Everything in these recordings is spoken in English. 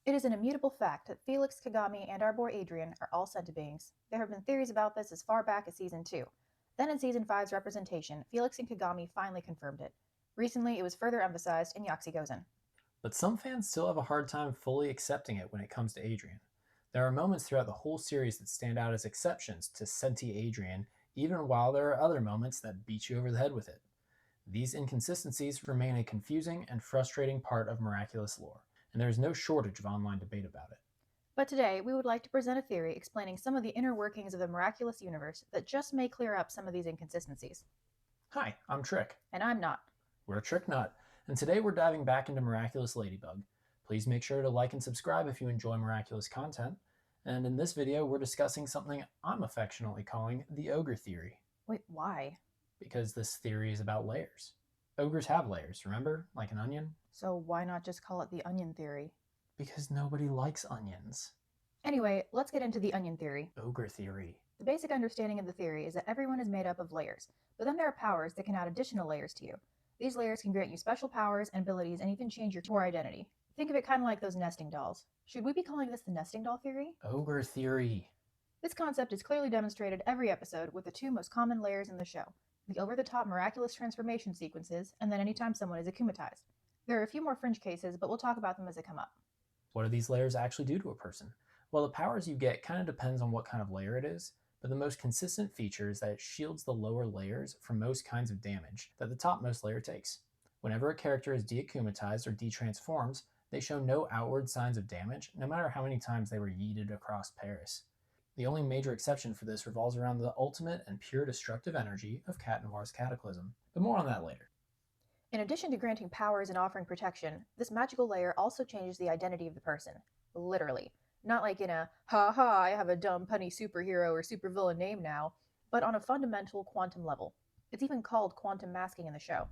It is an immutable fact that Felix, Kagami, and our boy Adrien are all senti-beings. There have been theories about this as far back as Season 2. Then in Season 5's representation, Felix and Kagami finally confirmed it. Recently, it was further emphasized in Yakuza. But some fans still have a hard time fully accepting it when it comes to Adrien. There are moments throughout the whole series that stand out as exceptions to Senti Adrien, even while there are other moments that beat you over the head with it. These inconsistencies remain a confusing and frustrating part of Miraculous lore, and there is no shortage of online debate about it. But today, we would like to present a theory explaining some of the inner workings of the miraculous universe that just may clear up some of these inconsistencies. Hi, I'm Trick. And I'm not. We're Trick Nut, and today we're diving back into Miraculous Ladybug. Please make sure to like and subscribe if you enjoy Miraculous content. And in this video, we're discussing something I'm affectionately calling the Ogre theory. Wait, why? Because this theory is about layers. Ogres have layers, remember? Like an onion? So why not just call it the onion theory? Because nobody likes onions. Anyway, let's get into the onion theory. Ogre theory. The basic understanding of the theory is that everyone is made up of layers, but then there are powers that can add additional layers to you. These layers can grant you special powers and abilities and even change your core identity. Think of it kind of like those nesting dolls. Should we be calling this the nesting doll theory? Ogre theory. This concept is clearly demonstrated every episode with the two most common layers in the show, the over-the-top miraculous transformation sequences, and then anytime someone is akumatized. There are a few more fringe cases, but we'll talk about them as they come up. What do these layers actually do to a person? Well, the powers you get kind of depends on what kind of layer it is, but the most consistent feature is that it shields the lower layers from most kinds of damage that the topmost layer takes. Whenever a character is deakumatized or detransforms, they show no outward signs of damage, no matter how many times they were yeeted across Paris. The only major exception for this revolves around the ultimate and pure destructive energy of Cat Noir's Cataclysm, but more on that later. In addition to granting powers and offering protection, this magical layer also changes the identity of the person. Literally. Not like in a, ha ha, I have a dumb punny superhero or supervillain name now, but on a fundamental quantum level. It's even called quantum masking in the show.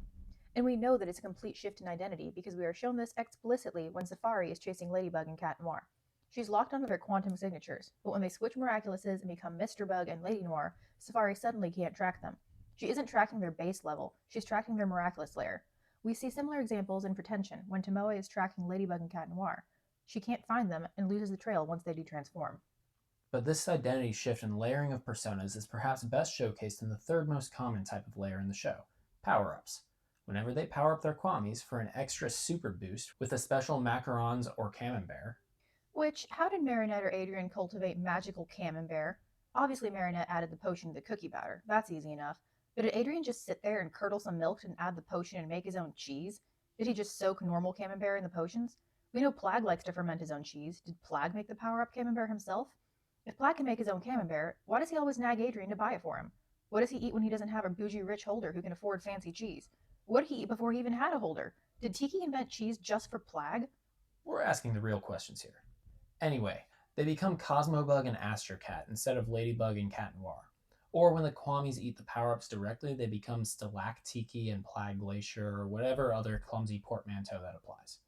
And we know that it's a complete shift in identity because we are shown this explicitly when Safari is chasing Ladybug and Cat Noir. She's locked onto their quantum signatures, but when they switch Miraculouses and become Mr. Bug and Lady Noir, Safari suddenly can't track them. She isn't tracking their base level, she's tracking their miraculous layer. We see similar examples in Pretension when Tomoe is tracking Ladybug and Cat Noir. She can't find them and loses the trail once they detransform. But this identity shift and layering of personas is perhaps best showcased in the third most common type of layer in the show, power-ups. Whenever they power up their Kwamis for an extra super boost with a special macarons or camembert. Which, how did Marinette or Adrien cultivate magical camembert? Obviously Marinette added the potion to the cookie batter, that's easy enough. But did Adrien just sit there and curdle some milk and add the potion and make his own cheese? Did he just soak normal camembert in the potions? We know Plag likes to ferment his own cheese. Did Plag make the power-up camembert himself? If Plag can make his own camembert, why does he always nag Adrien to buy it for him? What does he eat when he doesn't have a bougie rich holder who can afford fancy cheese? What did he eat before he even had a holder? Did Tiki invent cheese just for Plag? We're asking the real questions here. Anyway, they become Cosmobug and Astrocat instead of Ladybug and Cat Noir. Or when the Kwamis eat the power-ups directly, they become Stalactiki and Plag Glacier or whatever other clumsy portmanteau that applies.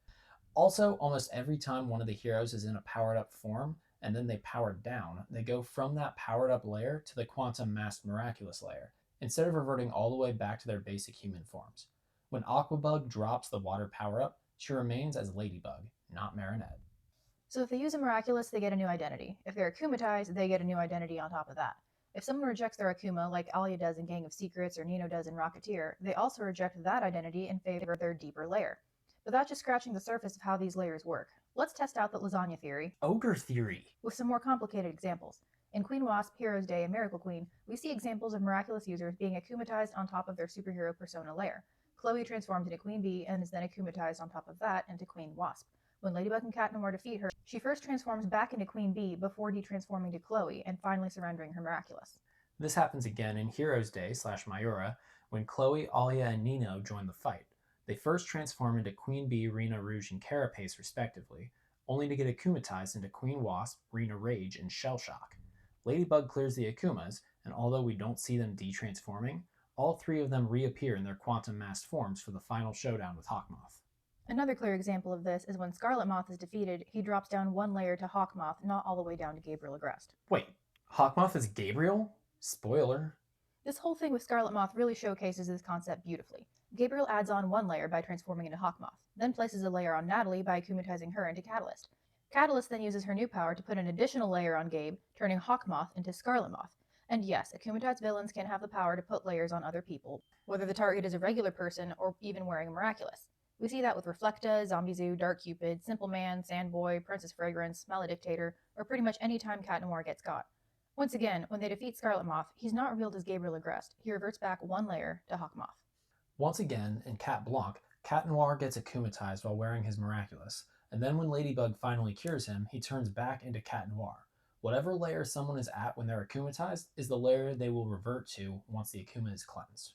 Also, almost every time one of the heroes is in a powered-up form, and then they power down, they go from that powered-up layer to the quantum masked miraculous layer, instead of reverting all the way back to their basic human forms. When Aquabug drops the water power-up, she remains as Ladybug, not Marinette. So if they use a miraculous, they get a new identity. If they're akumatized, they get a new identity on top of that. If someone rejects their Akuma, like Alia does in Gang of Secrets or Nino does in Rocketeer, they also reject that identity in favor of their deeper layer. But that's just scratching the surface of how these layers work. Let's test out the lasagna theory. Ogre theory. With some more complicated examples. In Queen Wasp, Hero's Day, and Miracle Queen, we see examples of miraculous users being akumatized on top of their superhero persona layer. Chloe transformed into Queen Bee and is then akumatized on top of that into Queen Wasp. When Ladybug and Cat Noir defeat her, she first transforms back into Queen Bee before detransforming to Chloe and finally surrendering her Miraculous. This happens again in Heroes Day / Mayura when Chloe, Alia, and Nino join the fight. They first transform into Queen Bee, Rena Rouge, and Carapace respectively, only to get akumatized into Queen Wasp, Rena Rage, and Shell Shock. Ladybug clears the akumas, and although we don't see them detransforming, all three of them reappear in their quantum masked forms for the final showdown with Hawkmoth. Another clear example of this is when Scarlet Moth is defeated, he drops down one layer to Hawkmoth, not all the way down to Gabriel Agreste. Wait, Hawkmoth is Gabriel? Spoiler. This whole thing with Scarlet Moth really showcases this concept beautifully. Gabriel adds on one layer by transforming into Hawkmoth, then places a layer on Natalie by akumatizing her into Catalyst. Catalyst then uses her new power to put an additional layer on Gabe, turning Hawkmoth into Scarlet Moth. And yes, Akumatide's villains can have the power to put layers on other people, whether the target is a regular person or even wearing a Miraculous. We see that with Reflecta, Zombie Zoo, Dark Cupid, Simple Man, Sandboy, Princess Fragrance, Maledictator, or pretty much any time Cat Noir gets got. Once again, when they defeat Scarlet Moth, he's not revealed as Gabriel Agreste. He reverts back one layer to Hawkmoth. Once again, in Cat Blanc, Cat Noir gets akumatized while wearing his Miraculous, and then when Ladybug finally cures him, he turns back into Cat Noir. Whatever layer someone is at when they're akumatized is the layer they will revert to once the akuma is cleansed.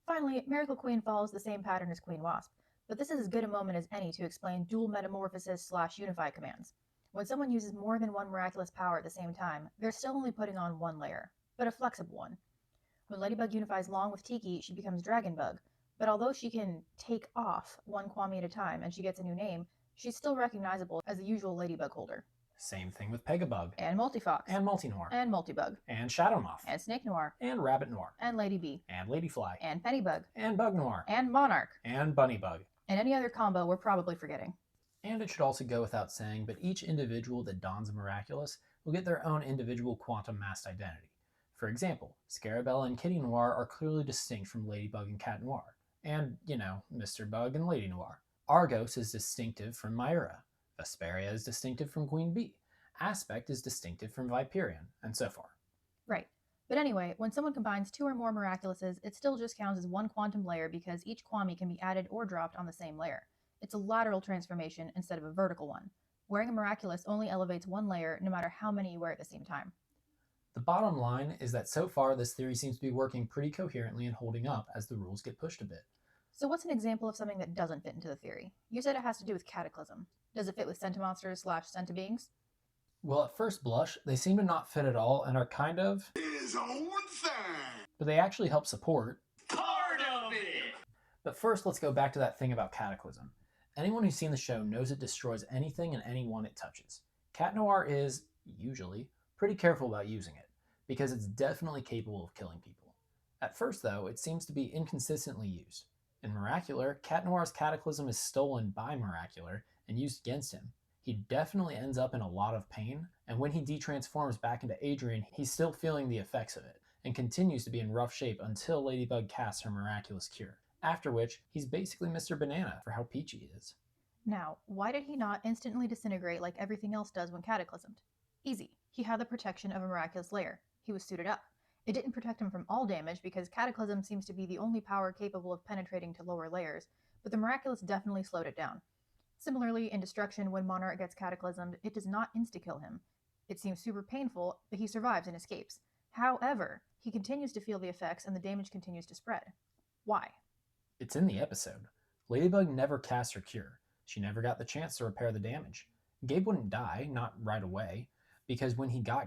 Finally, Miracle Queen follows the same pattern as Queen Wasp, but this is as good a moment as any to explain dual metamorphosis/unify commands. When someone uses more than one miraculous power at the same time, they're still only putting on one layer, but a flexible one. When Ladybug unifies Long with Tiki, she becomes Dragonbug, but although she can take off one Kwami at a time and she gets a new name, she's still recognizable as the usual Ladybug holder. Same thing with Pegabug, And Multifox, and Multinoir, and Multibug, and Shadow Moth, and Snake Noir, and Rabbit Noir, and Lady Bee, and Ladyfly, and Pennybug, and Bug Noir, and Monarch, and Bunnybug, and any other combo we're probably forgetting. And it should also go without saying, but each individual that dons a Miraculous will get their own individual quantum masked identity. For example, Scarabella and Kitty Noir are clearly distinct from Ladybug and Cat Noir, and, Mr. Bug and Lady Noir. Argos is distinctive from Myra, Vesperia is distinctive from Queen Bee, Aspect is distinctive from Viperion, and so forth. Right. But anyway, when someone combines two or more Miraculouses, it still just counts as one quantum layer because each Kwami can be added or dropped on the same layer. It's a lateral transformation instead of a vertical one. Wearing a Miraculous only elevates one layer no matter how many you wear at the same time. The bottom line is that so far this theory seems to be working pretty coherently and holding up as the rules get pushed a bit. So what's an example of something that doesn't fit into the theory? You said it has to do with Cataclysm. Does it fit with Sentimonsters/Senti-beings? Well, at first blush, they seem to not fit at all and are kind of his own thing. but they actually help support Part of it. But first, let's go back to that thing about Cataclysm. Anyone who's seen the show knows it destroys anything and anyone it touches. Cat Noir is, usually, pretty careful about using it, because it's definitely capable of killing people. At first, though, it seems to be inconsistently used. In Miracular, Cat Noir's Cataclysm is stolen by Miracular and used against him. He definitely ends up in a lot of pain, and when he detransforms back into Adrien, he's still feeling the effects of it, and continues to be in rough shape until Ladybug casts her miraculous cure. After which, he's basically Mr. Banana for how peachy he is. Now, why did he not instantly disintegrate like everything else does when cataclysmed? Easy. He had the protection of a miraculous layer. He was suited up. It didn't protect him from all damage because Cataclysm seems to be the only power capable of penetrating to lower layers, but the Miraculous definitely slowed it down. Similarly, in Destruction, when Monarch gets cataclysmed, it does not insta-kill him. It seems super painful, but he survives and escapes. However, he continues to feel the effects and the damage continues to spread. Why? It's in the episode. Ladybug never cast her cure. She never got the chance to repair the damage. Gabe wouldn't die, not right away, because when he got,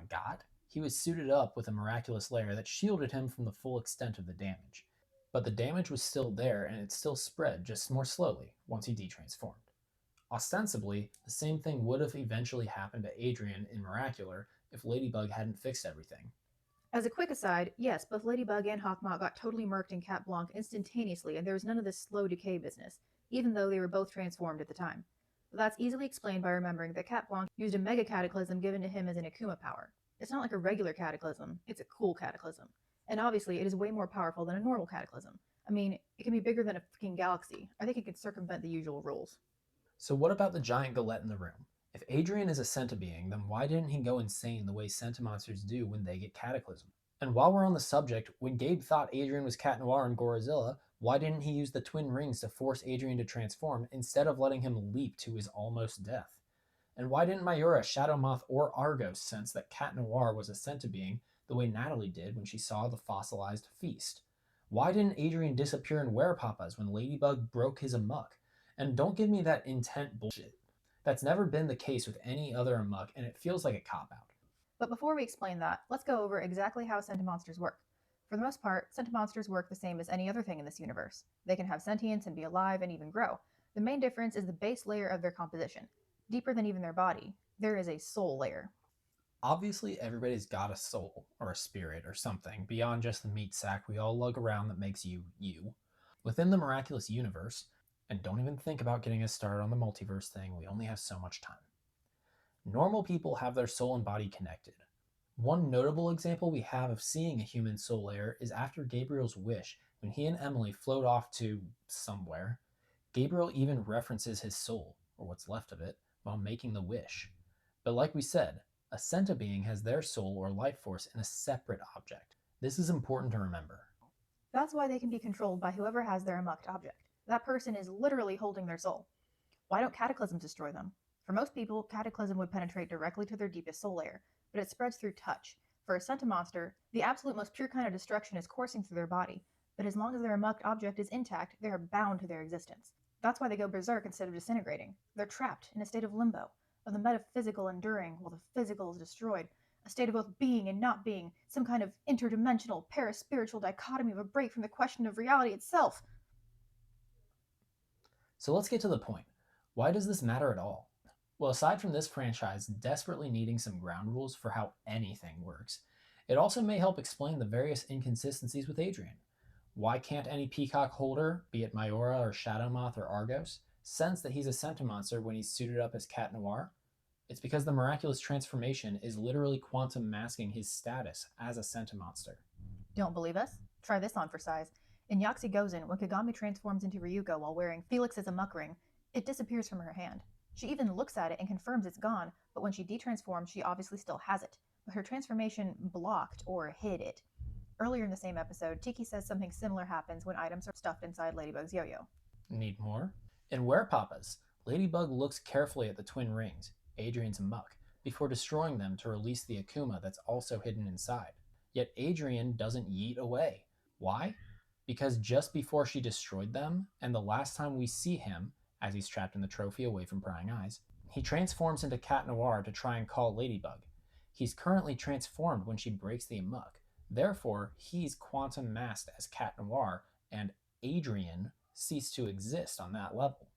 he was suited up with a miraculous layer that shielded him from the full extent of the damage. But the damage was still there and it still spread, just more slowly, once he detransformed. Ostensibly, the same thing would have eventually happened to Adrien in Miracular if Ladybug hadn't fixed everything. As a quick aside, yes, both Ladybug and Hawkmoth got totally murked in Cat Blanc instantaneously, and there was none of this slow decay business, even though they were both transformed at the time. But that's easily explained by remembering that Cat Blanc used a Mega Cataclysm given to him as an Akuma power. It's not like a regular Cataclysm, it's a cool Cataclysm. And obviously, it is way more powerful than a normal Cataclysm. I mean, it can be bigger than a freaking galaxy. I think it can circumvent the usual rules. So what about the giant galette in the room? If Adrien is a Senti-being, then why didn't he go insane the way Sentimonsters do when they get Cataclysm? And while we're on the subject, when Gabe thought Adrien was Cat Noir and Gorizilla, why didn't he use the twin rings to force Adrien to transform instead of letting him leap to his almost death? And why didn't Mayura, Shadow Moth, or Argos sense that Cat Noir was a Senti-being the way Natalie did when she saw the fossilized feast? Why didn't Adrien disappear in Werepapas when Ladybug broke his amok? And don't give me that intent bullshit. That's never been the case with any other amok, and it feels like a cop-out. But before we explain that, let's go over exactly how Sentimonsters work. For the most part, Sentimonsters work the same as any other thing in this universe. They can have sentience and be alive and even grow. The main difference is the base layer of their composition. Deeper than even their body, there is a soul layer. Obviously, everybody's got a soul, or a spirit, or something, beyond just the meat sack we all lug around that makes you, you. Within the Miraculous universe, and don't even think about getting us started on the multiverse thing, we only have so much time. Normal people have their soul and body connected. One notable example we have of seeing a human soul layer is after Gabriel's wish, when he and Emily float off to somewhere. Gabriel even references his soul, or what's left of it, while making the wish. But like we said, a Senti-being has their soul or life force in a separate object. This is important to remember. That's why they can be controlled by whoever has their amok object. That person is literally holding their soul. Why don't cataclysms destroy them? For most people, cataclysm would penetrate directly to their deepest soul layer, but it spreads through touch. For a sentimonster, the absolute most pure kind of destruction is coursing through their body, but as long as their amok object is intact, they are bound to their existence. That's why they go berserk instead of disintegrating. They're trapped in a state of limbo, of the metaphysical enduring while the physical is destroyed, a state of both being and not being, some kind of interdimensional, paraspiritual dichotomy of a break from the question of reality itself. So let's get to the point. Why does this matter at all? Well, aside from this franchise desperately needing some ground rules for how anything works, it also may help explain the various inconsistencies with Adrien. Why can't any peacock holder, be it Mayora or Shadowmoth or Argos, sense that he's a Sentimonster when he's suited up as Cat Noir? It's because the miraculous transformation is literally quantum masking his status as a Sentimonster. Don't believe us? Try this on for size. In Yaxi Gozen, when Kagami transforms into Ryuko while wearing Felix's amok ring, it disappears from her hand. She even looks at it and confirms it's gone, but when she detransforms, she obviously still has it. But her transformation blocked or hid it. Earlier in the same episode, Tiki says something similar happens when items are stuffed inside Ladybug's yo-yo. Need more? In Werepapas, Ladybug looks carefully at the twin rings, Adrien's amok, before destroying them to release the Akuma that's also hidden inside. Yet Adrien doesn't yeet away. Why? Because just before she destroyed them, and the last time we see him, as he's trapped in the trophy away from prying eyes, he transforms into Cat Noir to try and call Ladybug. He's currently transformed when she breaks the amok. Therefore, he's quantum masked as Cat Noir, and Adrien ceased to exist on that level.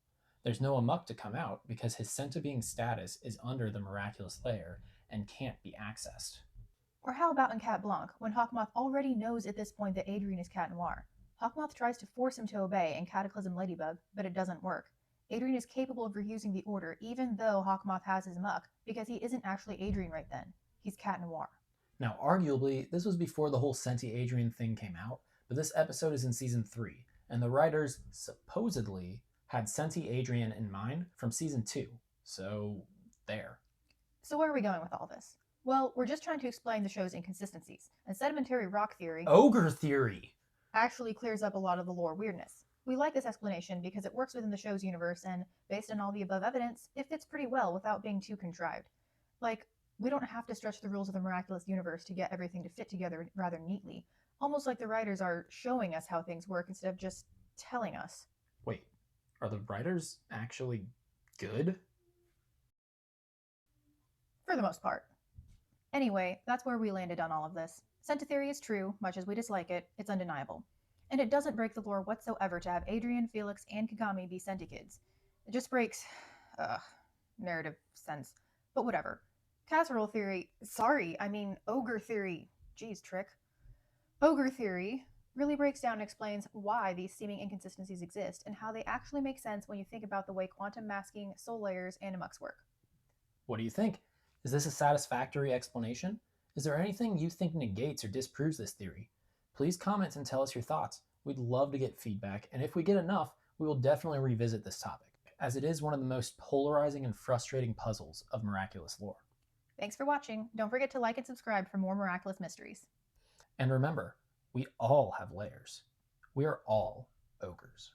There's no amok to come out because his Senti-being status is under the miraculous layer and can't be accessed. Or how about in Cat Blanc, when Hawkmoth already knows at this point that Adrien is Cat Noir? Hawkmoth tries to force him to obey in Cataclysm Ladybug, but it doesn't work. Adrien is capable of reusing the order even though Hawkmoth has his muck, because he isn't actually Adrien right then. He's Cat Noir. Now, arguably, this was before the whole Senti-Adrien thing came out, but this episode is in Season 3, and the writers supposedly had Senti-Adrien in mind from Season 2. So, there. So where are we going with all this? Well, we're just trying to explain the show's inconsistencies, and sedimentary rock theory Ogre theory! actually clears up a lot of the lore weirdness. We like this explanation because it works within the show's universe, and based on all the above evidence, it fits pretty well without being too contrived. Like, we don't have to stretch the rules of the miraculous universe to get everything to fit together rather neatly, almost like the writers are showing us how things work instead of just telling us. Wait, are the writers actually good? For the most part. Anyway, that's where we landed on all of this. Senti theory is true, much as we dislike it, it's undeniable. And it doesn't break the lore whatsoever to have Adrien, Felix, and Kagami be Senti kids. It just breaks, narrative sense. But whatever. Casserole theory, ogre theory. Geez, Trick. Ogre theory really breaks down and explains why these seeming inconsistencies exist and how they actually make sense when you think about the way quantum masking, soul layers, and amuks work. What do you think? Is this a satisfactory explanation? Is there anything you think negates or disproves this theory? Please comment and tell us your thoughts. We'd love to get feedback, and if we get enough, we will definitely revisit this topic, as it is one of the most polarizing and frustrating puzzles of miraculous lore. Thanks for watching. Don't forget to like and subscribe for more miraculous mysteries. And remember, we all have layers. We are all ogres.